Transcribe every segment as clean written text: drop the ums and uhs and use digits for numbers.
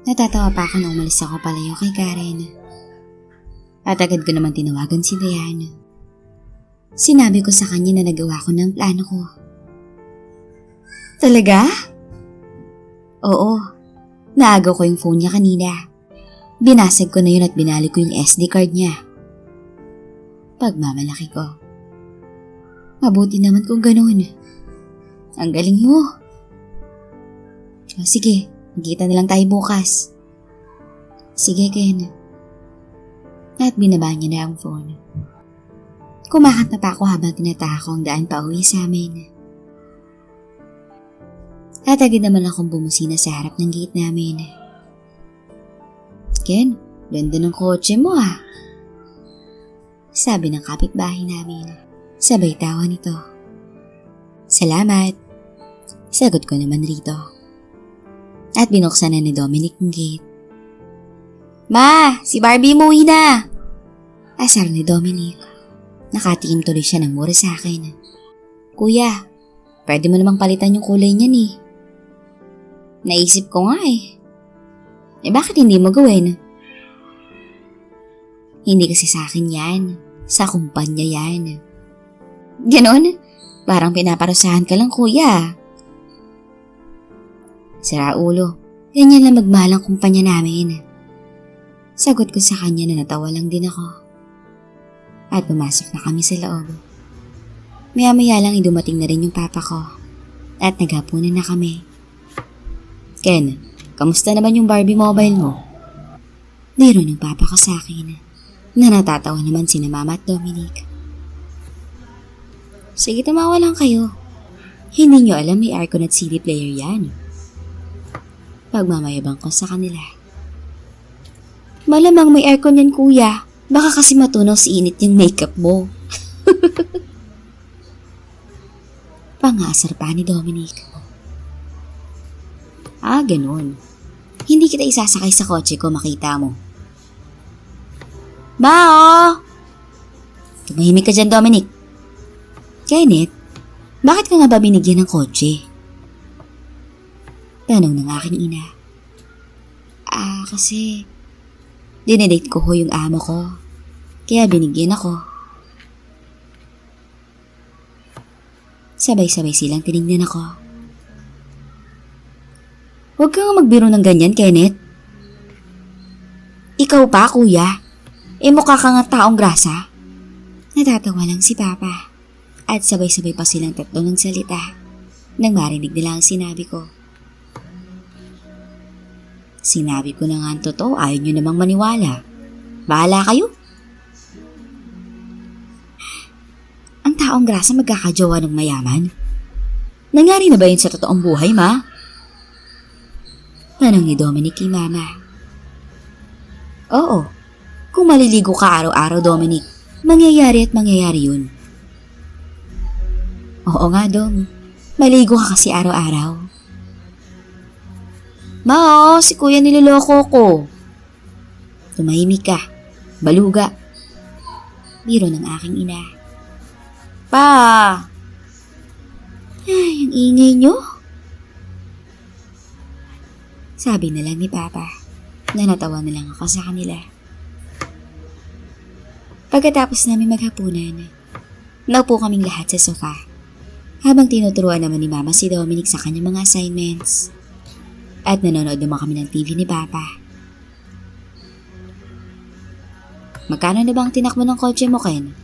Natatawa pa ako nung umalis ako palayo kay Karen. At agad ko naman tinawagan si Diane. Sinabi ko sa kanya na nagawa ko ng plano ko. Talaga? Oo. Naagaw ko yung phone niya kanina. Binasag ko na yun at binalik ko yung SD card niya. Pagmamalaki ko. Mabuti naman kung ganoon. Ang galing mo. O sige, magkita na lang tayo bukas. Sige, Ken. At binaba niya na ang phone. Kumakat na pa ako habang tinataha ko ang daan pa uwi sa amin. At agad naman akong bumusina sa harap ng gate namin. Ken, ganda ng kotse mo ah. Sabi ng kapitbahay namin. Sabay tawa nito. Salamat. Sagot ko naman rito. At binuksan na ni Dominic ang gate. Ma, si Barbie umuwi na! Asar ni Dominic. Nakatingin tuloy siya ng mura sa akin. Kuya, pwede mo namang palitan yung kulay niyan eh. Naisip ko nga eh. Bakit hindi mo gawin? Hindi kasi sa akin yan. Sa kumpanya yan. Ganon? Parang pinaparusahan ka lang kuya. Sira ulo. Ganyan lang magmahal ang kumpanya namin. Sagot ko sa kanya na natawa lang din ako. At pumasok na kami sa loob. Maya-maya lang dumating na rin yung papa ko. At naghapunan na kami. Ken, kamusta naman yung Barbie mobile mo? Meron yung papa ko sa akin. Na natatawa naman sina Mama at Dominic. Sige, tumawa lang kayo. Hindi nyo alam may aircon at CD player yan. Pagmamayabang ko sa kanila. Malamang may aircon yan kuya. Baka kasi matunaw sa init yung makeup mo. Pangasar pa ni Dominic. Ah, ganun. Hindi kita isasakay sa kotse ko makita mo. Bao! Tumahimik ka dyan, Dominic. Kenneth, bakit ka nga ba binigyan ng kotse? Tanong ng aking ina. Kasi dinedate ko ho yung amo ko. Kaya binigyan ako. Sabay-sabay silang tinignan ako. Huwag kang magbiro ng ganyan, Kenneth. Ikaw pa, kuya. Mukha ka nga taong grasa. Natatawa lang si Papa. At sabay-sabay pa silang tatlo ng salita nang marinig nila ang sinabi ko. Sinabi ko na nga ang totoo, ayaw nyo namang maniwala. Bahala kayo. Ang taong grasa magkakajowa ng mayaman? Nangyari na ba yun sa totoong buhay, ma? Tanong ni Dominic kay Mama. Oo. Kung maliligo ka araw-araw, Dominic, mangyayari at mangyayari yun. Oo nga, Dom. Maligo ka kasi araw-araw. Ma, si kuya niloloko ko. Tumahimik ka. Baluga. Biro ng aking ina. Pa! Ay, ang ingay nyo. Sabi na lang ni Papa. Nanatawa na lang ako sa kanila. Pagkatapos namin maghapunan, naupo kaming lahat sa sofa. Habang tinuturuan naman ni Mama si Dominic sa kanyang mga assignments. At nanonood naman kami ng TV ni Papa. Magkano na ba ang tinakbo ng kotse mo, Ken?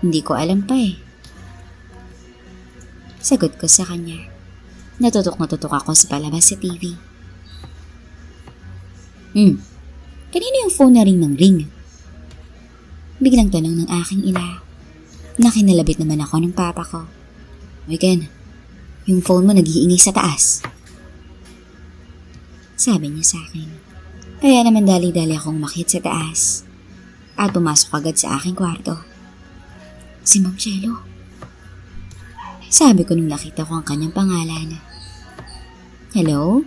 Hindi ko alam pa eh. Sagot ko sa kanya. Natutok na tutok ako sa palabas sa TV. Kanino yung phone na ring ng ring? Biglang tanong ng aking ina. Nakinalabit naman ako ng papa ko. Uy Ken, yung phone mo nag-iingay sa taas. Sabi niya sa akin. Kaya naman dali-dali akong umakyat sa taas. At pumasok agad sa aking kwarto. Si Ma'am Chelo. Sabi ko nung nakita ko ang kanyang pangalan. Hello?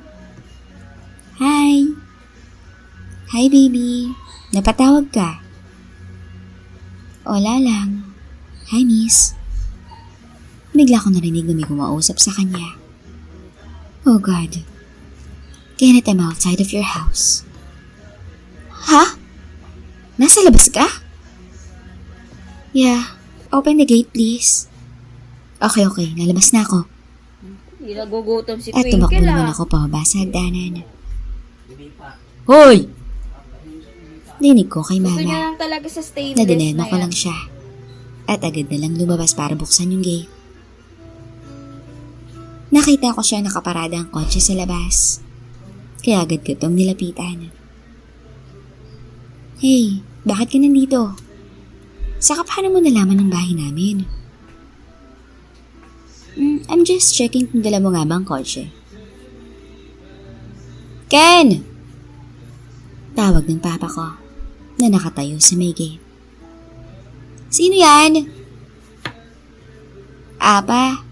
Hi! Hi baby, napatawag ka? Wala lang. Hi miss. Bigla ko narinig na may kumausap sa kanya. Oh God. Kenneth, I'm outside of your house. Ha? Nasa labas ka? Yeah. Open the gate, please. Okay. Lalabas na ako. Hindi nagugutom si At tumakbo Twinkle naman ako pababa sa hagdanan. Hoy! Dinig ko kay Gusto niya Mama. lang talaga sa stainless Nadinema na ko yan. lang siya. At agad na lang lumabas para buksan yung gate. Nakita ko siya nakaparada ang kotse sa labas. Kaya agad ko itong nilapitan. Hey, bakit ka nandito? Saka paano mo nalaman ang bahay namin? I'm just checking kung dala mo nga ba ang kotse. Ken! Tawag ng papa ko na nakatayo sa may gate. Sino yan? Apa,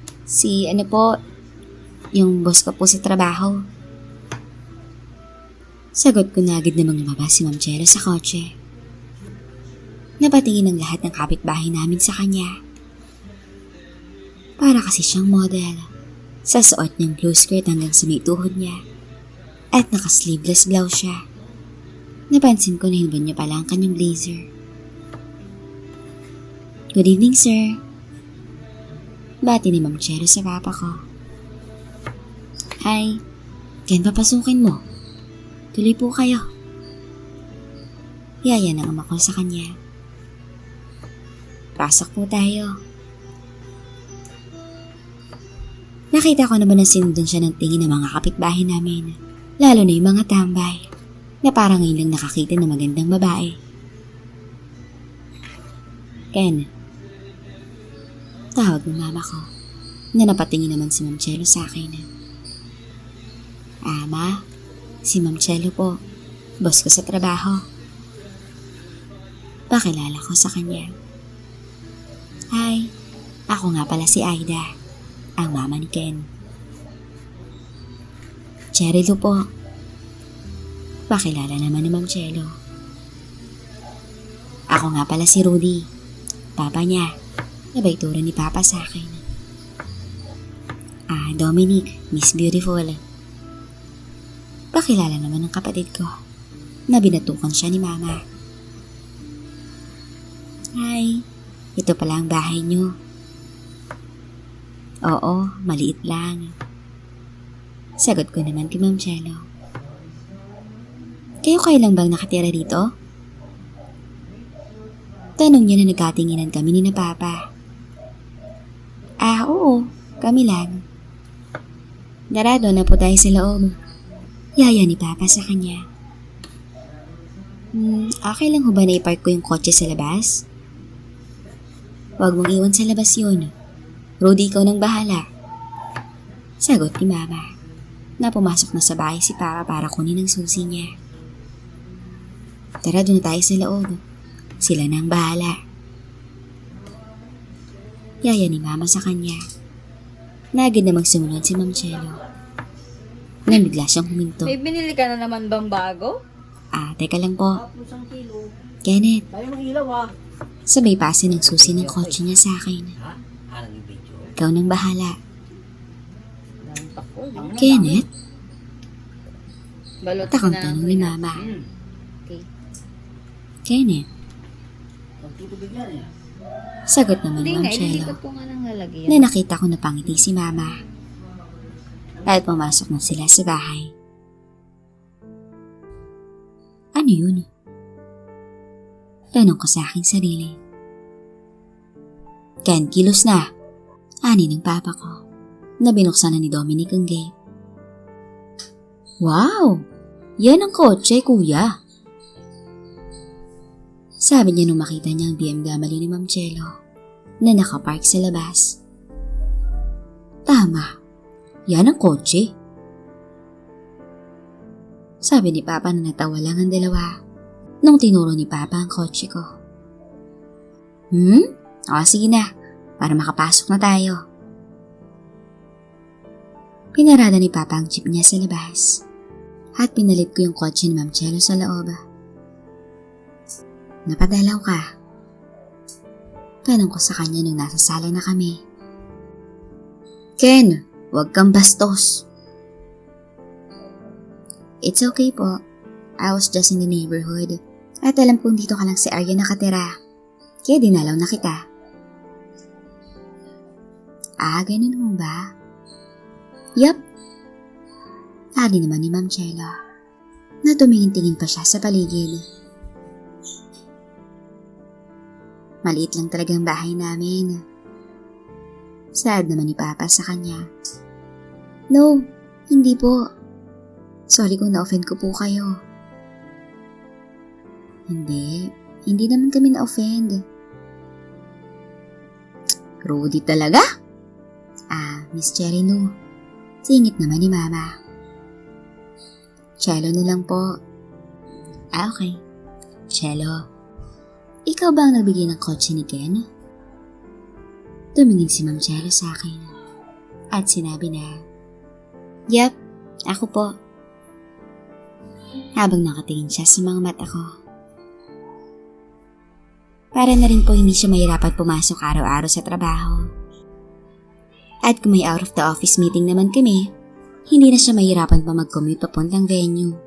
yung boss ko po sa trabaho. Sagot ko na agad namang lumabas si Ma'am Chelo sa kotse. Napatingin ang lahat ng kapitbahay namin sa kanya. Para kasi siyang model. Sa suot niyang blue skirt hanggang sa may tuhod niya. At naka-sleeveless blouse siya. Napansin ko na hinban niya pala ang kanyang blazer. Good evening, sir. Bati ni Ma'am Chelo sa papa ko. Hi, Ken, papasukin mo. Tuloy po kayo. Yaya ng ama ko sa kanya. Pasok po tayo. Nakita ko naman na sinundan siya ng tingin ng mga kapitbahay namin. Lalo na yung mga tambay na parang ngayon lang nakakita ng magandang babae. Ken. Tawag ng mama ko na napatingin naman si Ma'am Chelo sa akin. Ama, si Ma'am Chelo po, boss ko sa trabaho. Pakilala ko sa kanya. Hi, ako nga pala si Aida, ang mama ni Ken. Cherry Lou po. Pakilala naman ni Ma'am Chelo. Ako nga pala si Rudy, papa niya. Nabaituran ni Papa sa akin. Dominic, Miss Beautiful. Pakilala naman ng kapatid ko na binatukan siya ni Mama. Hi, ito pala ang bahay niyo. Oo, maliit lang. Sagot ko naman kay Ma'am Chelo. Kayo lang bang nakatira dito? Tanong niya na nagkatinginan kami ni na Papa. Oo, kami lang. Darado na po tayo sa loob. Yaya ni Papa sa kanya. Okay lang ho ba na ipark ko yung kotse sa labas? Huwag mong iwan sa labas yun. Rudy, ikaw nang bahala. Sagot ni Mama na pumasok na sa bahay si Papa para kunin ang susi niya. Tara, doon na tayo sa loob. Sila na ang bahala. Yaya ni Mama sa kanya. Nagad namang sumunod si Ma'am Chelo. Nang bigla siyang huminto. May binili ka na naman bang bago? Teka lang po. Kenneth. Sabay pasin ang susi ng kotse niya sa akin. Ikaw nang bahala. Kenneth? Balot Takang na tanong ni Mama. Okay. Kenneth? Sagot naman ni Hindi Ma'am nga, Chelo ililikot ko nga ng lalagyan. na nakita ko na pangiti si Mama. At pumasok na sila sa bahay. Ano yun? Tanong ko sa aking sarili. Ken, kilos na. Ani ng papa ko na binuksan na ni Dominic ang gate. Wow! Yan ang kotse, kuya. Sabi niya nung makita niya ang BMW ni Ma'am Chelo na nakapark sa labas. Tama, yan ang kotse. Sabi ni Papa na natawa lang ang dalawa nung tinuro ni Papa ang kotse ko. Sige na, para makapasok na tayo. Pinarada ni Papa ang jeep niya sa labas at pinalit ko yung kotse ni Ma'am Chelo sa loob. Napadalaw ka? Tanong ko sa kanya nung nasa sala na kami. Ken, huwag kang bastos. It's okay po. I was just in the neighborhood. At alam kong dito ka lang si Arya nakatira. Kaya dinalaw na kita. Ganun ho ba? Yup. Sabi naman ni Ma'am Chelo na tumingin-tingin pa siya sa paligid. Maliit lang talagang bahay namin. Sad naman ni Papa sa kanya. No, hindi po. Sorry kung na-offend ko po kayo. Hindi naman kami na-offend. Rudy talaga? Miss Cherry no. Singit naman ni Mama. Chelo na lang po. Okay. Chelo, ikaw ba ang nagbigay ng kotse ni Ken? Tumingin si Ma'am Chelo sa akin at sinabi na, Yep, ako po. Habang nakatingin siya sa mga mata ko. Para na rin po hindi siya mahirapan pumasok araw-araw sa trabaho. At kung may out of the office meeting naman kami, hindi na siya mahirapan pa mag-commute papuntang venue.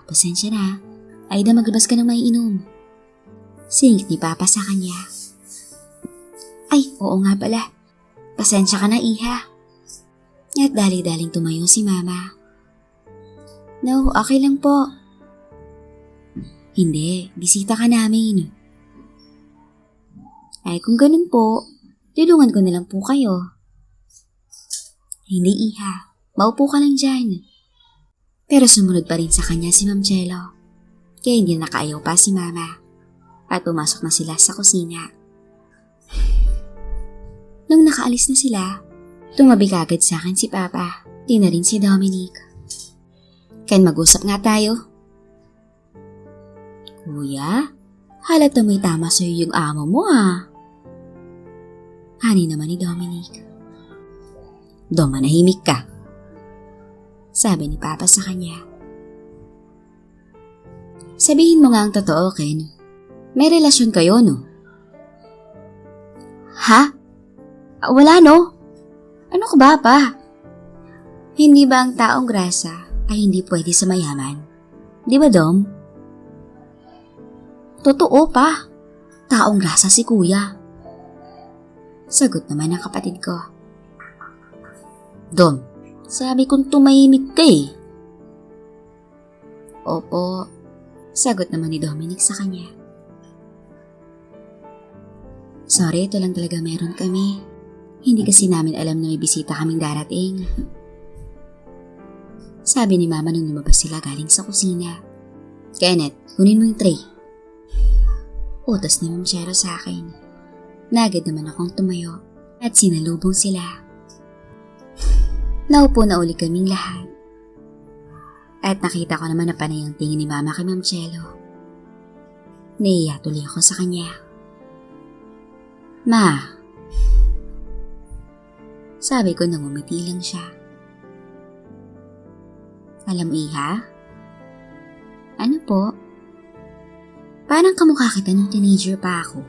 Pasensya na, Aida maglabas ka ng maiinom. Singit ni Papa sa kanya. Ay, oo nga pala. Pasensya ka na, Iha. At dali-daling tumayo si Mama. No, okay lang po. Hindi, bisita ka namin. Ay, kung ganun po, tulungan ko na lang po kayo. Hindi, Iha. Maupo ka lang dyan. Pero sumunod pa rin sa kanya si Ma'am Chelo. Kaya hindi nakaayaw pa si Mama. At pumasok na sila sa kusina. Nung nakaalis na sila, tumabi kagad sa akin si Papa. Di na rin si Dominic. Ken, mag-usap nga tayo. Kuya, halata mo'y tama sa'yo yung amo mo Hani naman ni Dominic. Dom, manahimik ka. Sabi ni Papa sa kanya. Sabihin mo nga ang totoo, Ken. May relasyon kayo, no? Ha? Wala, no? Ano ka ba, Pa? Hindi ba ang taong grasa ay hindi pwede sa mayaman? Di ba, Dom? Totoo, Pa. Taong grasa si Kuya. Sagot naman ng kapatid ko. Dom, sabi kong tumahimik ka Opo, sagot naman ni Dominic sa kanya. Sorry, ito lang talaga meron kami. Hindi kasi namin alam na may bisita kaming darating. Sabi ni Mama nung lumabas sila galing sa kusina. Kenneth, kunin mo yung tray. Utos ni Ma'am Chero sa akin. Nagad naman akong tumayo at sinalubong sila. Naupo na uli kaming lahat. At nakita ko naman na panay ang tingin ni Mama kay Ma'am Chelo. Naiya tuloy ako sa kanya. Ma. Sabi ko nang umiti lang siya. Alam mo, Iha? Ano po? Parang kamukha kita nung teenager pa ako.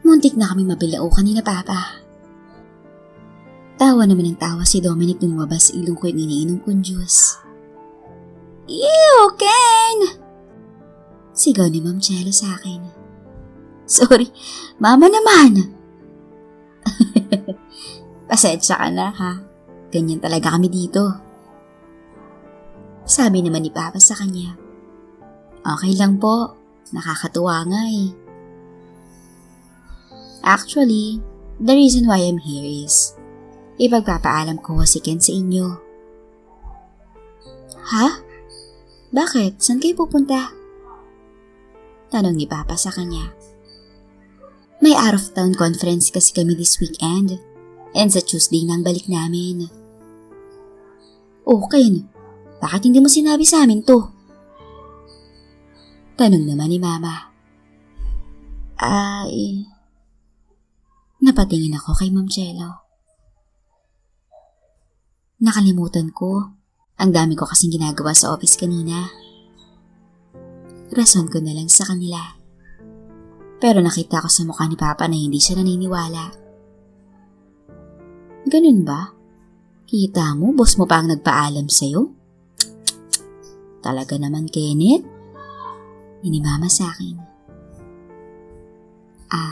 Muntik na kami mabilao kanina, Papa. Tawa naman ng tawa si Dominic nung lumabas ilong ko yung iniinom kong juice. Ew, Ken! Sigaw ni Ma'am Chelo sa akin. Sorry, Mama naman. Pasensya ka na, ha? Ganyan talaga kami dito. Sabi naman ni Papa sa kanya. Okay lang po, nakakatuwa nga Actually, the reason why I'm here is ipagpapaalam ko si Ken sa inyo. Ha? Bakit? Saan kayo pupunta? Tanong ni Papa sa kanya. May out-of-town conference kasi kami this weekend and sa Tuesday nang balik namin. Okay, bakit hindi mo sinabi sa amin to? Tanong naman ni Mama. Napatingin ako kay Ma'am Chelo. Nakalimutan ko. Ang dami ko kasing ginagawa sa office kanina. Rason ko na lang sa kanila. Pero nakita ko sa mukha ni Papa na hindi siya naniniwala. Ganun ba? Kita mo, boss mo pa ang nagpaalam sa'yo? talaga naman, Kenneth? Ni Mama sa akin.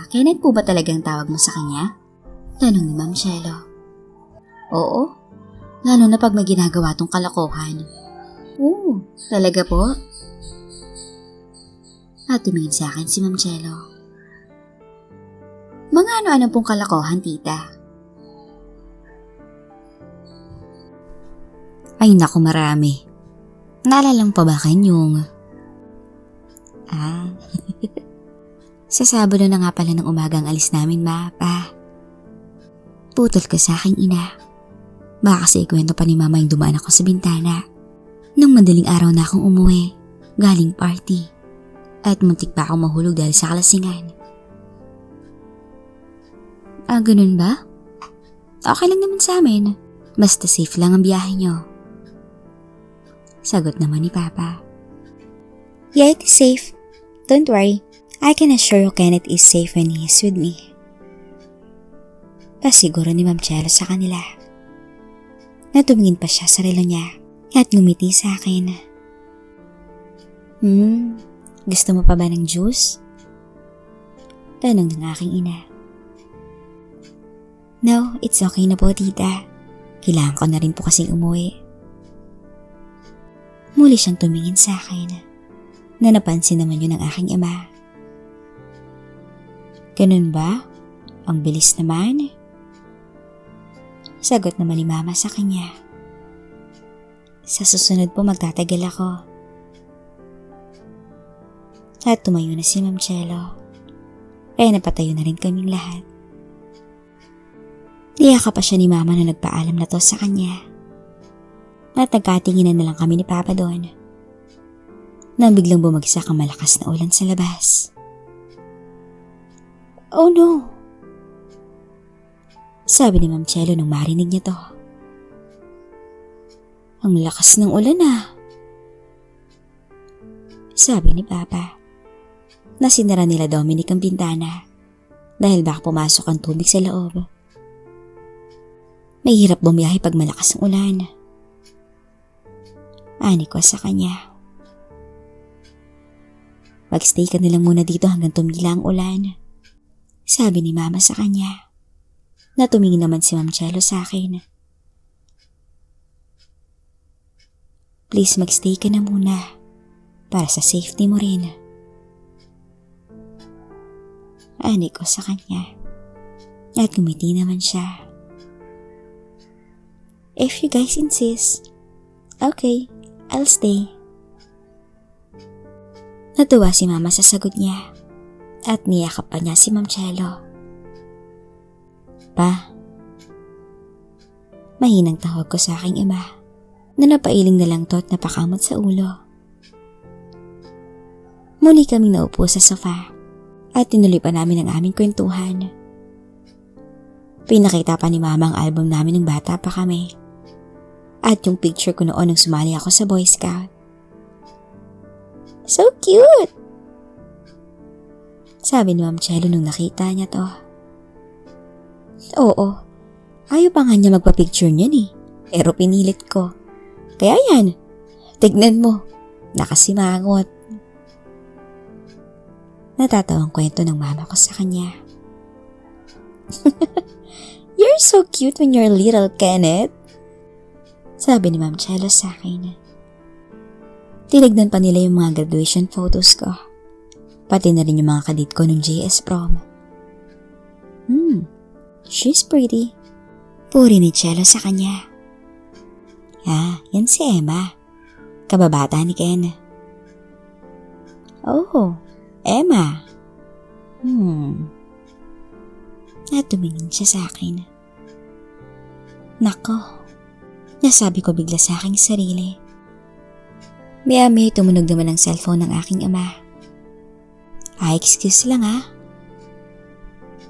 Kenneth po ba talagang tawag mo sa kanya? Tanong ni Ma'am Cielo. Oo, lalo na pag may ginagawa tong kalokohan. Oo, talaga po? At tumingin sa akin si Ma'am Cielo. Mga ano-ano pong kalokohan, tita? Ay naku, marami. Naalala mo pa ba yung... Sa Sabado na nga pala ng umaga ang alis namin, Pa. Putol ka sa aking ina. Baka kasi ikwento pa ni Mama yung dumaan ako sa bintana. Nang madaling araw na akong umuwi, galing party. At muntik pa akong mahulog dahil sa kalasingan. Ganun ba? Okay lang naman sa amin. Basta safe lang ang biyahe nyo. Sagot naman ni Papa. Yeah, it is safe. Don't worry. I can assure you Kenneth is safe when he is with me. Pasiguro ni Ma'am Cielo sa kanila. Natumingin pa siya sa relo niya at ngumiti sa akin. Gusto mo pa ba ng juice? Tanong ng aking ina. No, it's okay na po, tita. Kailangan ko na rin po kasing umuwi. Muli siyang tumingin sa akin na napansin naman yun ng aking ama. Ganun ba? Ang bilis naman. Sagot naman ni Mama sa kanya. Sa susunod po magtatagal ako. At tumayo na si Ma'am Cielo. Kaya napatayo na rin kaming lahat. Niyaka pa siya ni Mama na nagpaalam na to sa kanya. At nagkatinginan na lang kami ni Papa doon. Nang biglang bumagsak ang malakas na ulan sa labas. Oh no! Sabi ni Ma'am Cielo nung marinig niya to. Ang lakas ng ulan Sabi ni Papa. Nasinara nila Dominic ang bintana dahil baka pumasok ang tubig sa loob. Mahirap bumiyahe pag malakas ang ulan. Ani ko sa kanya. Magstay ka nilang muna dito hanggang tumila ang ulan. Sabi ni Mama sa kanya. Natumingin naman si Ma'am Cielo sa akin. Please magstay ka na muna para sa safety mo rin. Ani ko sa kanya. At gumiti naman siya. If you guys insist, okay, I'll stay. Natuwa si Mama sa sagot niya at niyakap pa niya si Ma'am Cielo. Pa, mahinang tawag ko sa aking ama na napailing na lang to at napakamot sa ulo. Muli kaming naupo sa sofa at tinuloy pa namin ang aming kwentuhan. Pinakita pa ni Mama ang album namin ng bata pa kami at yung picture ko noon nang sumali ako sa Boy Scout. So cute! Sabi ni Ma'am Cielo nung nakita niya to. Oo, ayaw pa nga niya magpa-picture niyan pero pinilit ko. Kaya yan, tignan mo, nakasimangot. Natatawang kwento ng mama ko sa kanya. You're so cute when you're little, Kenneth. Sabi ni Ma'am Cielo sa akin. Tinignan pa nila yung mga graduation photos ko. Pati na rin yung mga kadit ko nung JS prom. She's pretty. Puri ni Cielo sa kanya. Yan si Emma. Kababata ni Ken. Oh, Emma. At tumingin siya sa akin. Nako, nasabi ko bigla sa aking sarili. Maya-maya tumunog naman ang cellphone ng aking ama. Excuse lang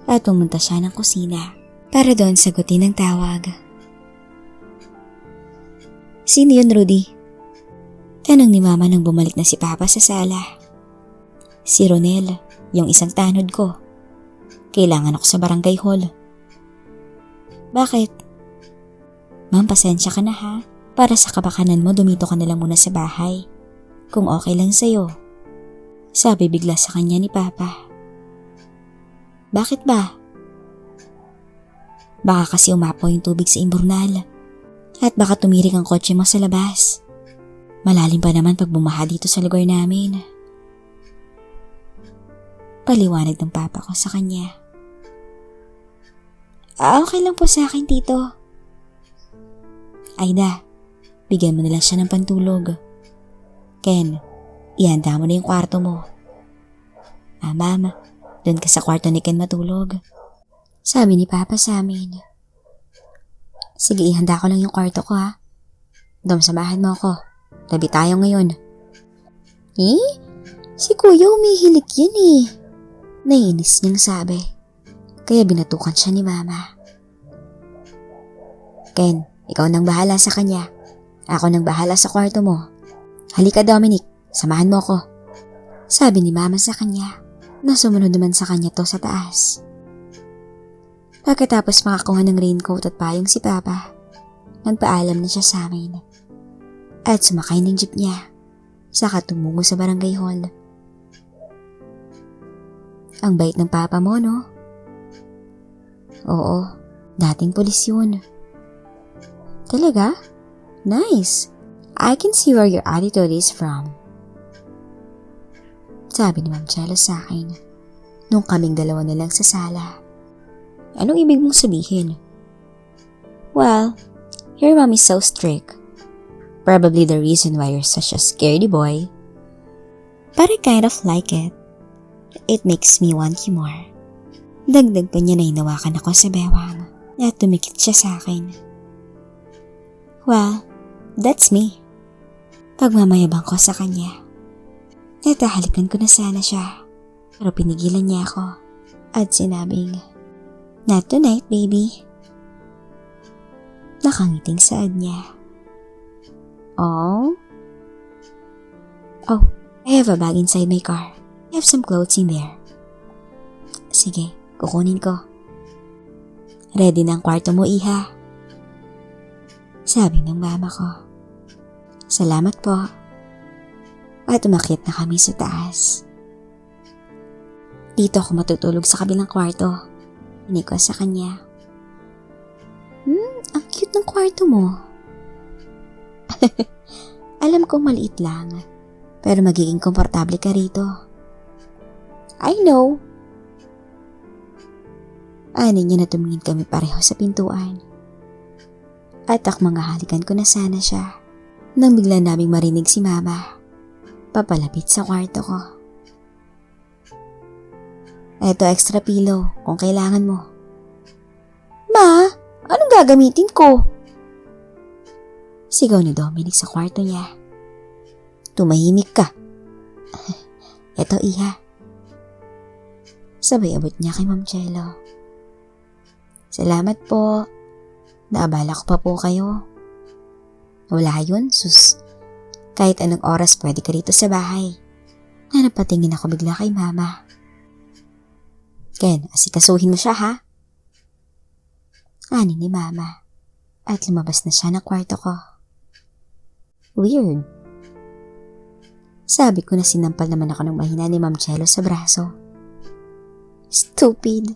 At pumunta siya ng kusina para doon sagutin ang tawag. Sino yun, Rudy? Tanong ni Mama nang bumalik na si Papa sa sala. Si Ronel, yung isang tanod ko. Kailangan ako sa barangay hall. Bakit? Ma'am, pasensya ka na Para sa kabakanan mo, dumito ka na lang muna sa bahay. kung okay lang sa'yo. Sabi bigla sa kanya ni Papa. Bakit ba? Baka kasi umapaw yung tubig sa imburnal. At baka tumirik ang kotse mo sa labas. Malalim pa naman pag bumaha dito sa lugar namin. Paliwanag ng Papa ko sa kanya. Okay lang po sa akin, Tito. Aida, bigyan mo na lang siya ng pantulog. Ken, ihanda mo na yung kwarto mo. Ma'am, doon ka sa kwarto ni Ken matulog. Sabi ni Papa sa amin. Sige, ihanda ko lang yung kwarto ko ha. Dom, samahan mo ako. Tabi tayo ngayon. Si Kuya umihilik yan eh. Naiinis niyang sabi. Kaya binatukan siya ni Mama. Ken, ikaw nang bahala sa kanya. Ako nang bahala sa kwarto mo. Halika Dominic, samahan mo ako. Sabi ni Mama sa kanya. Nasumunod naman sa kanya to sa taas. Pagkatapos makakuha ng raincoat at payong si Papa, nagpaalam na siya sa amin. At sumakay ng jeep niya, saka tumungo sa barangay hall. Ang bait ng Papa mo, no? Oo, dating pulis yun. Talaga? Nice. I can see where your attitude is from. Sabi ni Ma'am Chelo sa akin, nung kaming dalawa na lang sa sala. Anong ibig mong sabihin? Well, your mom is so strict. Probably the reason why you're such a scaredy boy. But I kind of like it. It makes me want you more. Dagdag pa niya na hinawakan ako sa bewang at tumikit siya sa akin. Well, that's me. Pagmamayabang ko sa kanya. Natahalikan ko na sana siya, pero pinigilan niya ako at sinabing, "Not tonight, baby." Nakangiting saad niya. Oh, I have a bag inside my car. I have some clothes in there. Sige, kukunin ko. Ready na ang kwarto mo, Iha. Sabi ng mama ko. Salamat po. At umakyat na kami sa taas. Dito ako matutulog sa kabilang kwarto. Hindi ko sa kanya. Ang cute ng kwarto mo. Alam kong maliit lang, pero magiging komportable ka rito. I know. Ani niya na tumingin kami pareho sa pintuan. At halikan ko na sana siya nang bigla naming marinig si Mama papalapit sa kwarto ko. Eto extra pillow kung kailangan mo. Ma, anong gagamitin ko? Sigaw ni Dominic sa kwarto niya. Tumahimik ka. Eto, Iha. Sabay abot niya kay Ma'am Chelo. Salamat po. Naabala ko pa po kayo. Wala yun, sus. Kahit anong oras pwede ka rito sa bahay. Napatingin ako bigla kay Mama. Ken, asikasuhin mo siya ha? Ani ni Mama. At lumabas na siya ng kwarto ko. Weird. Sabi ko na sinampal naman ako ng mahina ni Ma'am Chelo sa braso. Stupid.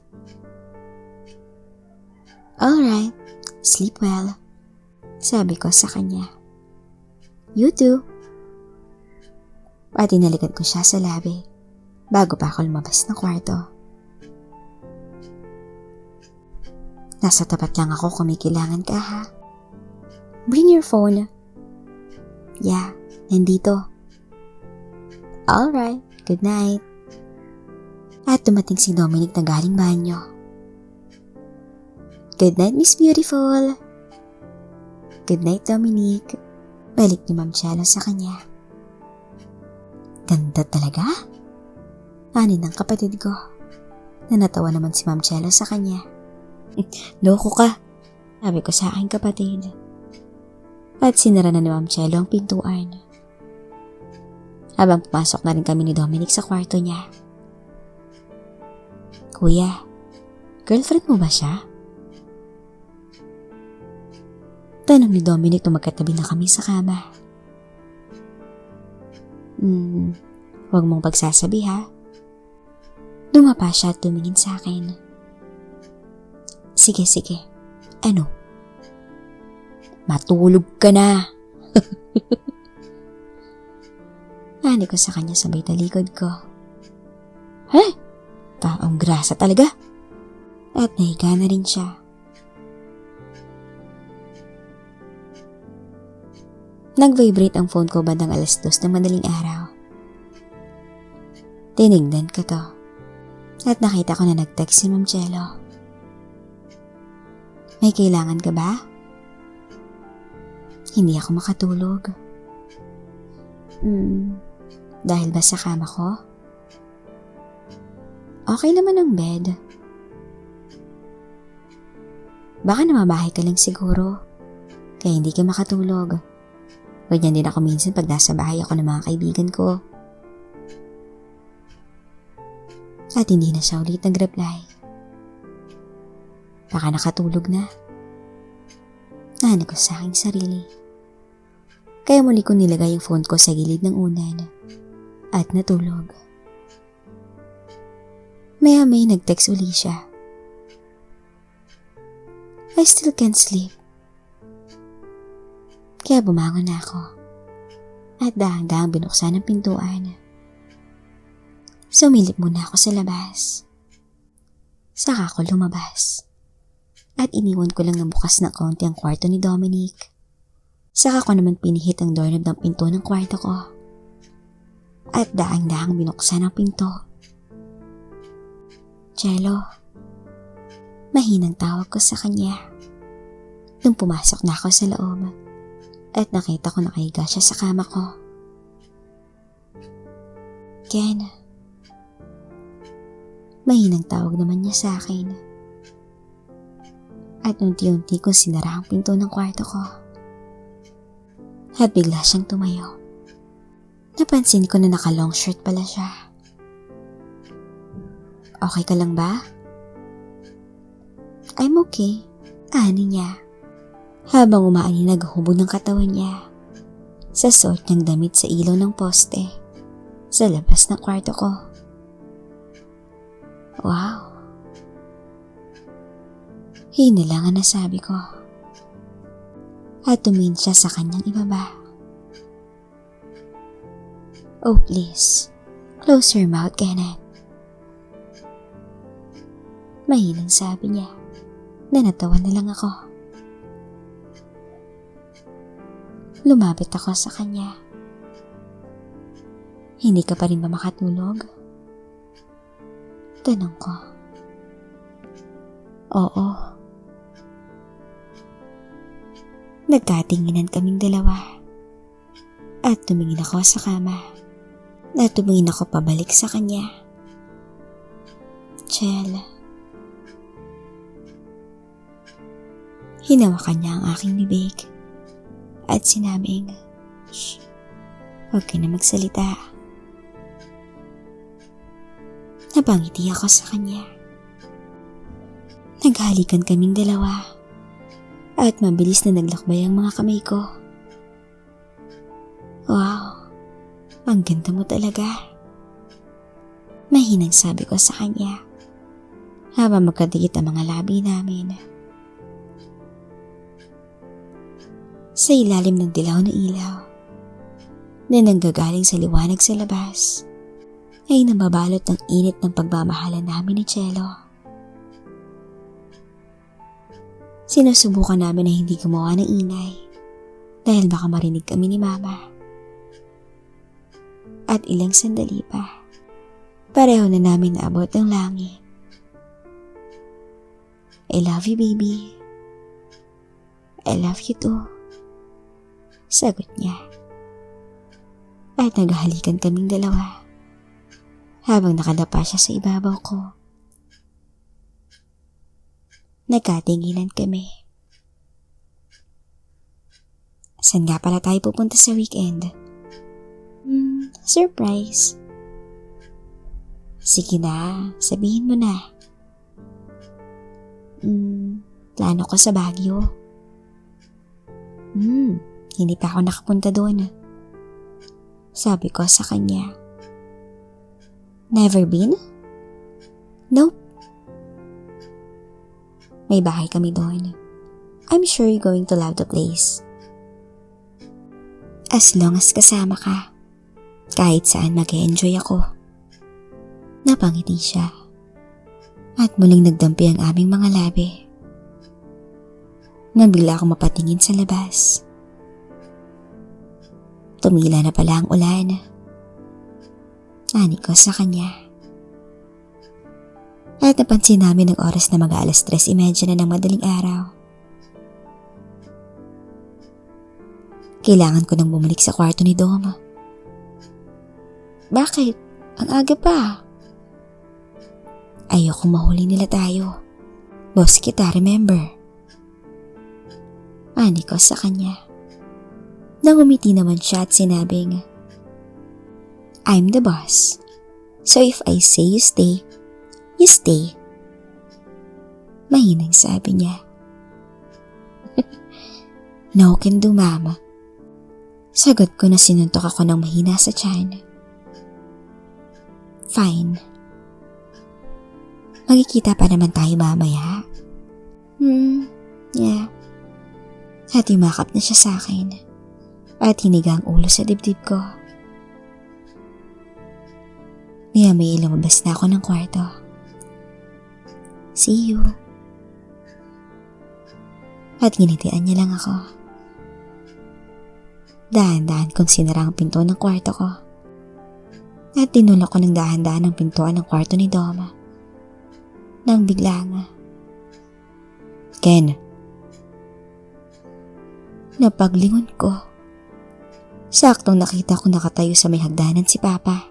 Alright, sleep well. Sabi ko sa kanya. You too. At inalikan ko siya sa labi bago pa ako lumabas ng kwarto. Nasa tapat lang ako kung may kailangan ka ha. Bring your phone. Yeah, nandito. Alright, good night. At dumating si Dominic na galing banyo. Good night, Miss Beautiful. Good night, Dominic. Balik ni Ma'am Chelo sa kanya. Ganda talaga? Ani ng kapatid ko. Nanatawa naman si Ma'am Chelo sa kanya. Loko ka, sabi ko sa aking kapatid. At sinara na ni Ma'am Chelo ang pintuan. Habang pumasok na rin kami ni Dominic sa kwarto niya. Kuya, girlfriend mo ba siya? Tanong ni Dominic nung magkatabi na kami sa kama. Huwag mong pagsasabi ha. Dumapa siya at tumingin sa akin. Sige. Ano? Matulog ka na. Ani ko sa kanya sabay talikod ko. Taong grasa talaga. At nahiga na rin siya. Nag-vibrate ang phone ko bandang 2:00 ng madaling araw. Tinignan ko to. At nakita ko na nag-text si Ma'am Jello. May kailangan ka ba? Hindi ako makatulog. Dahil ba sa kama ko? Okay naman ang bed. Baka namabahay ka lang siguro, kaya hindi ka makatulog. Ganyan din ako minsan pag nasa bahay ako ng mga kaibigan ko. At hindi na siya ulit nag-reply. Baka nakatulog na. Nani ko sa aking sarili. Kaya muli ko nilagay yung phone ko sa gilid ng unan at natulog. Maya-may nag-text uli siya. I still can't sleep. Kaya bumangon na ako at dahang-dahang binuksan ang pintuan. Sumilip muna ako sa labas. Saka ako lumabas. At iniwan ko lang na bukas na kaunti ang kwarto ni Dominic. Saka ko naman pinihit ang doorknob ng pinto ng kwarto ko. At daang-daang binuksan ang pinto. Jello. Mahinang tawag ko sa kanya. Nung pumasok na ako sa loob at nakita ko nakahiga siya sa kama ko. Ken. Mahinang tawag naman niya sa akin. At unti-unti kong sinara ang pinto ng kwarto ko. At bigla siyang tumayo. Napansin ko na naka-long shirt pala siya. Okay ka lang ba? I'm okay. Ani niya. Habang umaani naghubog ng katawan niya sa suot niyang damit sa ilaw ng poste sa labas ng kwarto ko. Wow. Hinilangan na sabi ko. At tumingin siya sa kanyang ibaba. Oh please, close your mouth, Kenneth. Mahinang sabi niya na natawa na lang ako. Lumapit ako sa kanya. Hindi ka pa rin ba makatulog? Tanong ko. Oo. Nagkatinginan kaming dalawa. At tumingin ako sa kama. At tumingin ako pabalik sa kanya. Chel. Hinawakan niya ang aking bibig. At sinabing, shh, huwag ka na magsalita. Napangiti ako sa kanya. Naghalikan kaming dalawa. At mabilis na naglakbay ang mga kamay ko. Wow, ang ganda mo talaga. Mahinang sabi ko sa kanya habang magkadikit ang mga labi namin. Sa ilalim ng dilaw na ilaw na nanggagaling sa liwanag sa labas ay nababalot ng init ng pagmamahalan namin ni Jello. Sinusubukan namin na hindi gumawa ng ingay dahil baka marinig kami ni Mama. At ilang sandali pa, pareho na namin naabot ng langit. I love you, baby. I love you too. Sagot niya. At naghahalikan kaming dalawa habang nakadapa siya sa ibabaw ko. Nagkatinginan kami. Saan nga pala tayo pupunta sa weekend? Surprise. Sige na, sabihin mo na. Plano ko sa Baguio. Hindi pa ako nakapunta doon. Sabi ko sa kanya. Never been? Nope. May bahay kami doon. I'm sure you're going to love the place. As long as kasama ka, kahit saan mag-enjoy ako. Napangiti siya. At muling nagdampi ang aming mga labi. Nang bigla akong mapatingin sa labas. Tumila na pala ang ulan. Ani ko sa kanya. At napansin namin ang oras na mag-aalas 3:30 na ng madaling araw. Kailangan ko nang bumalik sa kwarto ni Dom. Bakit? Ang aga pa. Ayokong mahuli nila tayo. Boss kita, remember? Ani ko sa kanya. Nang umiti naman siya at sinabing, I'm the boss. So if I say you stay, you stay. Mahinang sabi niya. No can do, mama. Sagot ko na sinuntok ako ng mahina sa tiyan. Fine. Magkikita pa naman tayo mamaya. Yeah. At yumakap na siya sa akin. At hiniga ang ulo sa dibdib ko. May lumabas na ako ng kwarto. See you. At ginitian niya lang ako. Dahan-dahan kong sinara ang pinto ng kwarto ko. At tinulak ko ng dahan-dahan ang pintuan ng kwarto ni Doma. Nang biglang, Ken. Napaglingon ko. Saktong nakita ko nakatayo sa may hagdanan si Papa.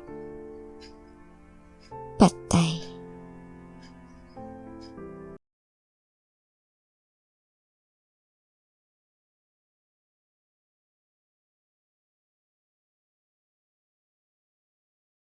Patay.